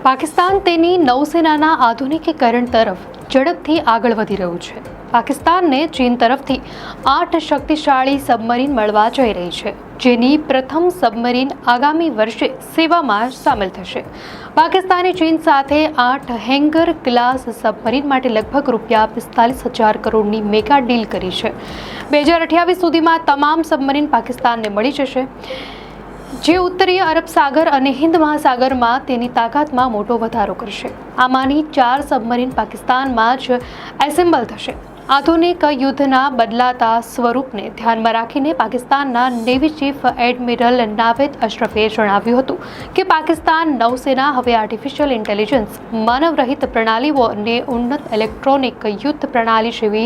પાકિસ્તાન તેની નૌસેનાના આધુનિકીકરણ તરફ ઝડપથી આગળ વધી રહ્યું છે. પાકિસ્તાનને ચીન તરફથી 8 શક્તિશાળી સબમરીન મળવા જઈ રહી છે, જેની પ્રથમ સબમરીન આગામી વર્ષે સેવામાં સામેલ થશે. પાકિસ્તાને ચીન સાથે 8 હેંગર ક્લાસ સબમરીન માટે લગભગ ₹45,000 કરોડની મેગા ડીલ કરી છે. 2028 સુધીમાં તમામ સબમરીન પાકિસ્તાનને મળી જશે, જે ઉત્તરીય અરબ સાગર અને હિન્દ મહાસાગરમાં તેની તાકાતમાં મોટો વધારો કરશે. આમાંની 4 સબમરીન પાકિસ્તાનમાં જ એસેમ્બલ થશે. આધુનિક યુદ્ધના બદલાતા સ્વરૂપને ધ્યાનમાં રાખીને પાકિસ્તાનના નેવી ચીફ એડમિરલ નાવેદ અશરફે જણાવ્યું હતું કે પાકિસ્તાન નૌસેના હવે આર્ટિફિશિયલ ઇન્ટેલિજન્સ, માનવરહિત પ્રણાલીઓ અને ઉન્નત ઇલેક્ટ્રોનિક યુદ્ધ પ્રણાલી જેવી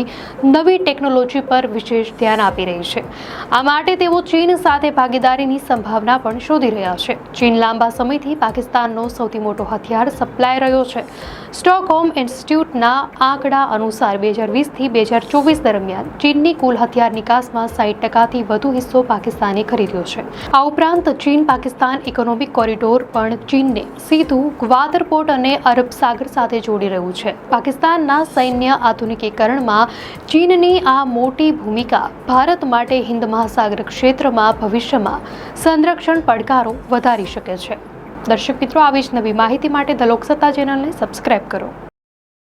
નવી ટેકનોલોજી પર વિશેષ ધ્યાન આપી રહી છે. આ માટે તેઓ ચીન સાથે ભાગીદારીની સંભાવના પણ શોધી રહ્યા છે. ચીન લાંબા સમયથી પાકિસ્તાનનો સૌથી મોટો હથિયાર સપ્લાય રહ્યો છે. સ્ટોકહોમ ઇન્સ્ટિટ્યૂટના આંકડા અનુસાર 2020થી 2024 દરમિયાન ચીનની કુલ હથિયાર નિકાસમાં 60%થી વધુ હિસ્સો પાકિસ્તાને ખરીદ્યો છે. આ ઉપરાંત ચીન પાકિસ્તાન ઇકોનોમિક કોરિડોર પણ ચીનને સીધું ગ્વાદર પોર્ટ અને અરબ સાગર સાથે જોડી રહ્યું છે. પાકિસ્તાનના સૈન્ય આધુનિકીકરણમાં ચીનની આ મોટી ભૂમિકા ભારત માટે હિન્દ મહાસાગર ક્ષેત્રમાં ભવિષ્યમાં સંરક્ષણ પડકારો વધારી શકે છે. દર્શક મિત્રો, આવી જ નવી માહિતી માટે ધ લોકસત્તા ચેનલને સબસ્ક્રાઇબ કરો.